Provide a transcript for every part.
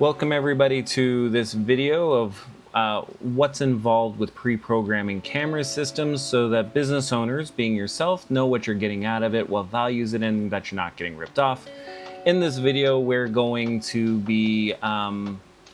Welcome everybody to this video of what's involved with pre-programming camera systems so that business owners, being yourself, know what you're getting out of it, what values it in, that you're not getting ripped off. In this video, we're going to be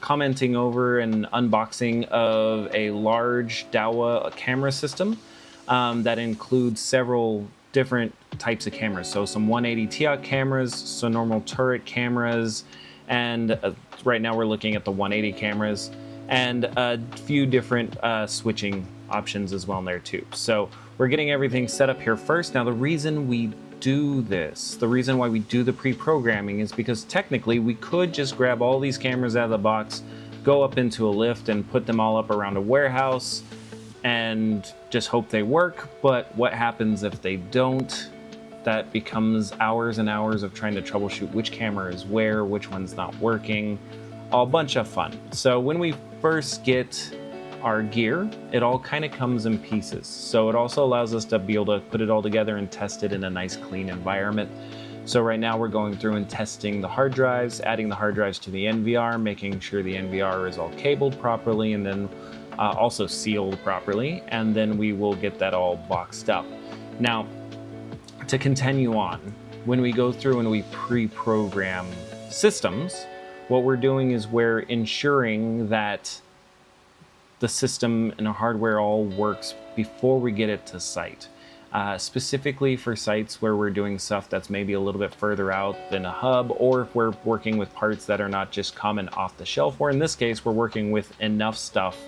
commenting over an unboxing of a large Dahua camera system that includes several different types of cameras. So some 180 Ti cameras, some normal turret cameras, and right now we're looking at the 180 cameras, and a few different switching options as well in there too. So we're getting everything set up here first. Now the reason we do this, the reason why we do the pre-programming is because technically we could just grab all these cameras out of the box, go up into a lift and put them all up around a warehouse and just hope they work. But what happens if they don't? That becomes hours and hours of trying to troubleshoot which camera is where, which one's not working, a bunch of fun. So when we first get our gear, it all kind of comes in pieces. So it also allows us to be able to put it all together and test it in a nice clean environment. So right now we're going through and testing the hard drives, adding the hard drives to the NVR, making sure the NVR is all cabled properly and then also sealed properly. And then we will get that all boxed up. Now, to continue on, when we go through and we pre-program systems, what we're doing is we're ensuring that the system and the hardware all works before we get it to site. Specifically for sites where we're doing stuff that's maybe a little bit further out than a hub, or if we're working with parts that are not just common off the shelf, or in this case, we're working with enough stuff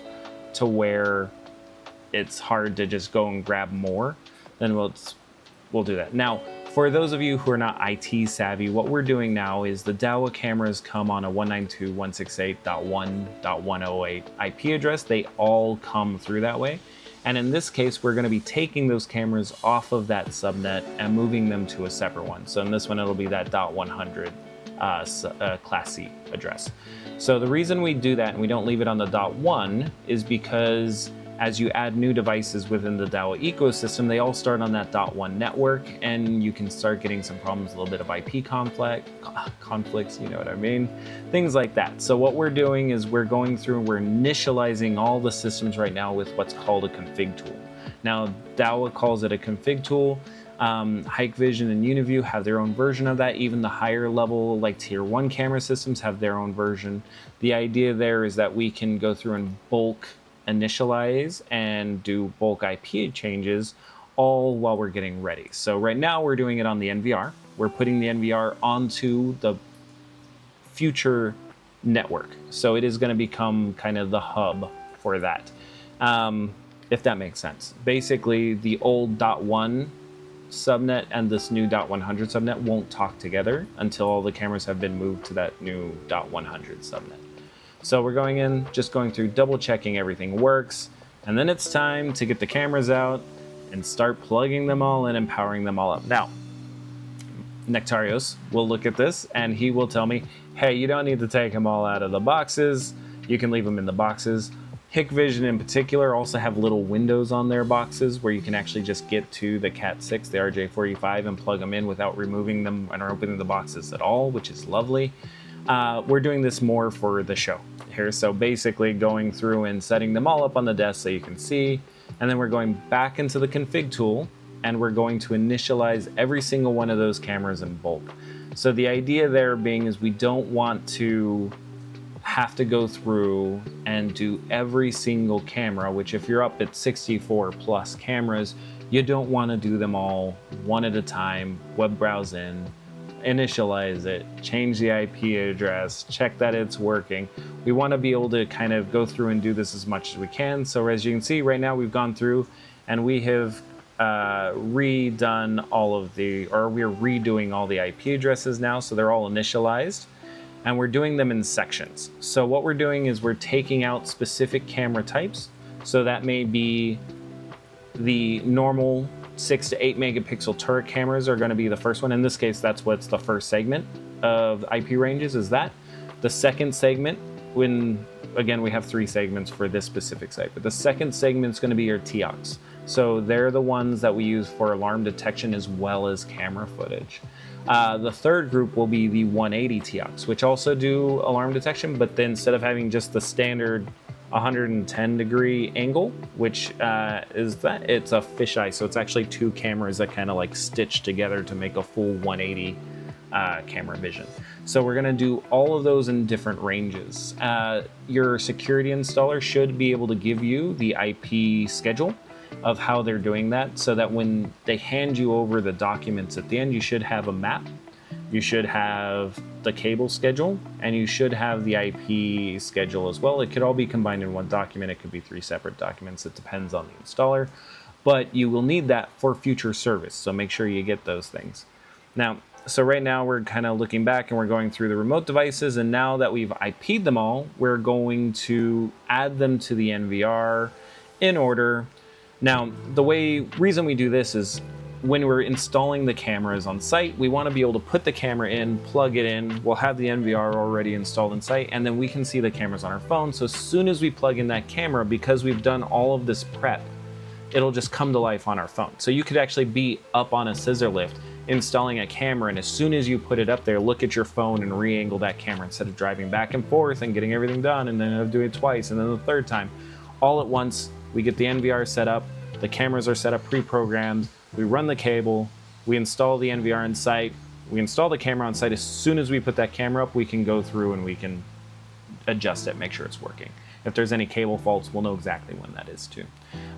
to where it's hard to just go and grab more, then we'll do that. Now, for those of you who are not IT savvy, what we're doing now is the Dahua cameras come on a 192.168.1.108 IP address. They all come through that way. And in this case, we're going to be taking those cameras off of that subnet and moving them to a separate one. So in this one, it'll be that .100 Class C address. So the reason we do that and we don't leave it on the .1 is because as you add new devices within the Dahua ecosystem, they all start on that .1 network, and you can start getting some problems, a little bit of IP conflicts, you know what I mean? Things like that. So what we're doing is we're going through and we're initializing all the systems right now with what's called a config tool. Now, Dahua calls it a config tool. Hikvision and Uniview have their own version of that. Even the higher level, like tier 1 camera systems, have their own version. The idea there is that we can go through and bulk initialize and do bulk IP changes all while we're getting ready. So right now we're doing it on the NVR. We're putting the NVR onto the future network. So it is going to become kind of the hub for that, if that makes sense. Basically, the old .1 subnet and this new .100 subnet won't talk together until all the cameras have been moved to that new .100 subnet. So we're going in, just going through, double checking everything works, and then it's time to get the cameras out and start plugging them all in and powering them all up. Now, Nectarios will look at this and he will tell me, hey, you don't need to take them all out of the boxes. You can leave them in the boxes. Hikvision in particular also have little windows on their boxes where you can actually just get to the Cat6, the RJ45, and plug them in without removing them and opening the boxes at all, which is lovely. We're doing this more for the show here. So basically going through and setting them all up on the desk so you can see, and then we're going back into the config tool and we're going to initialize every single one of those cameras in bulk. So the idea there being is we don't want to have to go through and do every single camera, which if you're up at 64 plus cameras, you don't want to do them all one at a time, web browse in, initialize it, change the IP address, check that it's working. We want to be able to kind of go through and do this as much as we can. So as you can see right now, we've gone through and we have redone all of we're redoing all the IP addresses now. So they're all initialized and we're doing them in sections. So what we're doing is we're taking out specific camera types. So that may be the normal 6 to 8 megapixel turret cameras are going to be the first one. In this case, that's what's the first segment of IP ranges is that. The second segment, again, we have 3 segments for this specific site, but the second segment is going to be your TOCs. So they're the ones that we use for alarm detection as well as camera footage. The third group will be the 180 TOCs, which also do alarm detection, but then instead of having just the standard 110-degree angle, which it's a fisheye, so it's actually two cameras that kind of like stitch together to make a full 180 camera vision. So we're gonna do all of those in different ranges. Your security installer should be able to give you the IP schedule of how they're doing that, so that when they hand you over the documents at the end, you should have a map, you should have the cable schedule, and you should have the IP schedule as well. It could all be combined in one document. It could be 3 separate documents. It depends on the installer, but you will need that for future service. So make sure you get those things. Now, so right now we're kind of looking back and we're going through the remote devices, and now that we've IP'd them all, we're going to add them to the NVR in order. Now, the reason we do this is when we're installing the cameras on site, we want to be able to put the camera in, plug it in, we'll have the NVR already installed in site, and then we can see the cameras on our phone. So as soon as we plug in that camera, because we've done all of this prep, it'll just come to life on our phone. So you could actually be up on a scissor lift installing a camera, and as soon as you put it up there, look at your phone and re-angle that camera instead of driving back and forth and getting everything done and then doing it twice and then the third time. All at once, we get the NVR set up, the cameras are set up pre-programmed, we run the cable, we install the NVR on site, we install the camera on site. As soon as we put that camera up, we can go through and we can adjust it, make sure it's working. If there's any cable faults, we'll know exactly when that is too.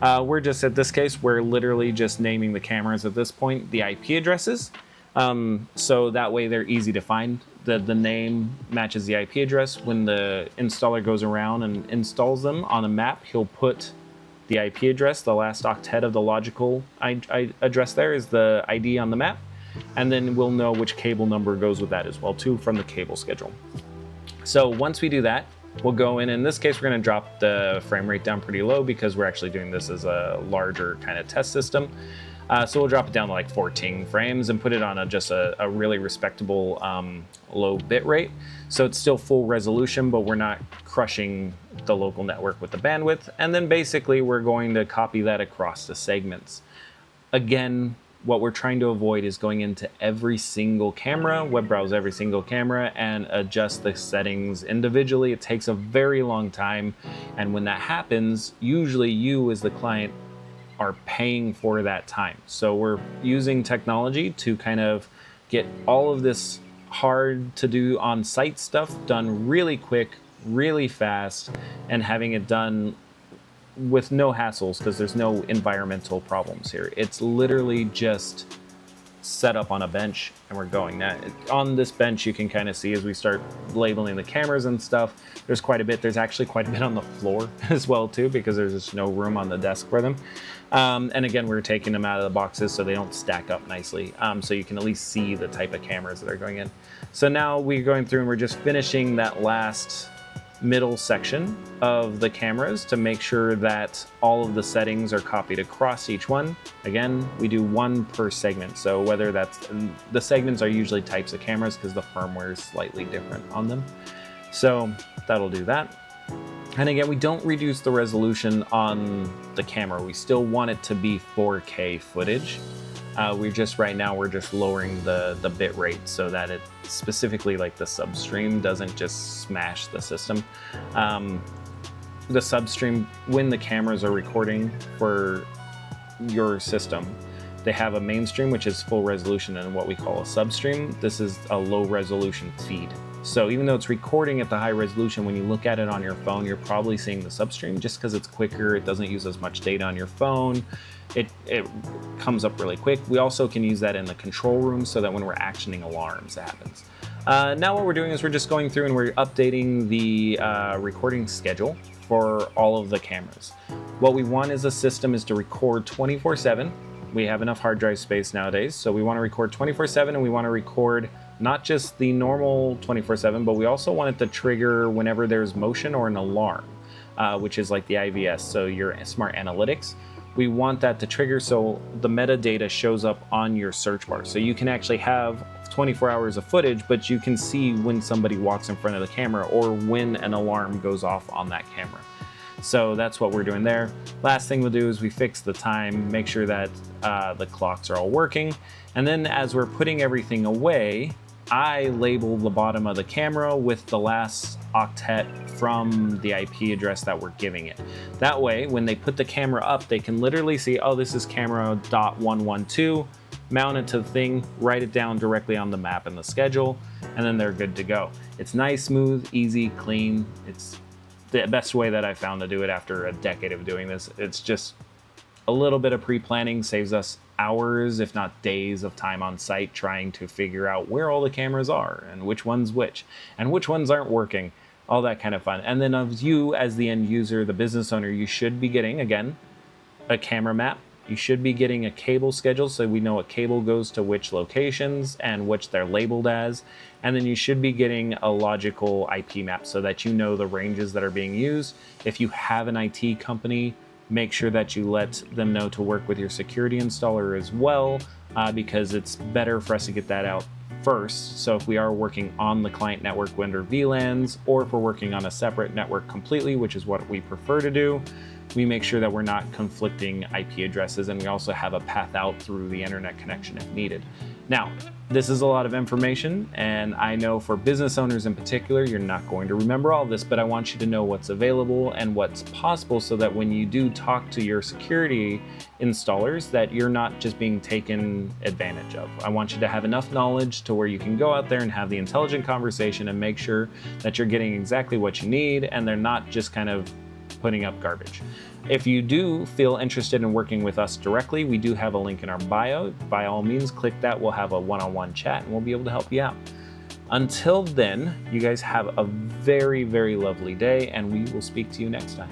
We're just, at this case, we're literally just naming the cameras at this point, the IP addresses. So that way they're easy to find. The name matches the IP address. When the installer goes around and installs them on a map, he'll put the IP address, the last octet of the logical address there is the ID on the map. And then we'll know which cable number goes with that as well too from the cable schedule. So once we do that, we'll go in this case, we're gonna drop the frame rate down pretty low because we're actually doing this as a larger kind of test system. So we'll drop it down to like 14 frames and put it on just a really respectable low bit rate. So it's still full resolution, but we're not crushing the local network with the bandwidth. And then basically we're going to copy that across the segments. Again, what we're trying to avoid is going into every single camera, web browse every single camera, and adjust the settings individually. It takes a very long time. And when that happens, usually you as the client are paying for that time. So we're using technology to kind of get all of this hard to do on-site stuff done really quick, really fast, and having it done with no hassles because there's no environmental problems here. It's literally just set up on a bench and we're going. Now, on this bench, you can kind of see as we start labeling the cameras and stuff, there's quite a bit. There's actually quite a bit on the floor as well too, because there's just no room on the desk for them. And again, we're taking them out of the boxes so they don't stack up nicely. So you can at least see the type of cameras that are going in. So now we're going through and we're just finishing that last middle section of the cameras to make sure that all of the settings are copied across each one. Again, we do one per segment. So whether that's, the segments are usually types of cameras because the firmware is slightly different on them. So that'll do that. And again, we don't reduce the resolution on the camera. We still want it to be 4K footage. Right now we're just lowering the bit rate so that it specifically, like the substream, doesn't just smash the system. The substream, when the cameras are recording for your system, they have a mainstream, which is full resolution, and what we call a substream. This is a low resolution feed. So even though it's recording at the high resolution, when you look at it on your phone, you're probably seeing the substream just because it's quicker. It doesn't use as much data on your phone. It comes up really quick. We also can use that in the control room so that when we're actioning alarms, it happens. Now what we're doing is we're just going through and we're updating the recording schedule for all of the cameras. What we want as a system is to record 24/7. We have enough hard drive space nowadays, so we want to record 24/7, and we want to record not just the normal 24/7, but we also want it to trigger whenever there's motion or an alarm, which is like the IVS, so your smart analytics. We want that to trigger so the metadata shows up on your search bar. So you can actually have 24 hours of footage, but you can see when somebody walks in front of the camera or when an alarm goes off on that camera. So that's what we're doing there. Last thing we'll do is we fix the time, make sure that the clocks are all working. And then as we're putting everything away, I label the bottom of the camera with the last octet from the IP address that we're giving it. That way, when they put the camera up, they can literally see, oh, this is camera .112, mount it to the thing, write it down directly on the map and the schedule, and then they're good to go. It's nice, smooth, easy, clean. It's the best way that I found to do it after a decade of doing this. It's just a little bit of pre-planning saves us hours, if not days, of time on site trying to figure out where all the cameras are and which ones aren't working, all that kind of fun. And then of you as the end user, the business owner, you should be getting, again, a camera map. You should be getting a cable schedule so we know what cable goes to which locations and which they're labeled as. And then you should be getting a logical IP map so that you know the ranges that are being used. If you have an IT company, make sure that you let them know to work with your security installer as well, because it's better for us to get that out first. So if we are working on the client network under VLANs, or if we're working on a separate network completely, which is what we prefer to do, we make sure that we're not conflicting IP addresses, and we also have a path out through the internet connection if needed. Now, this is a lot of information, and I know for business owners in particular, you're not going to remember all this, but I want you to know what's available and what's possible so that when you do talk to your security installers, that you're not just being taken advantage of. I want you to have enough knowledge to where you can go out there and have the intelligent conversation and make sure that you're getting exactly what you need and they're not just kind of putting up garbage. If you do feel interested in working with us directly, we do have a link in our bio. By all means, click that. We'll have a one-on-one chat and we'll be able to help you out. Until then, you guys have a very, very lovely day, and we will speak to you next time.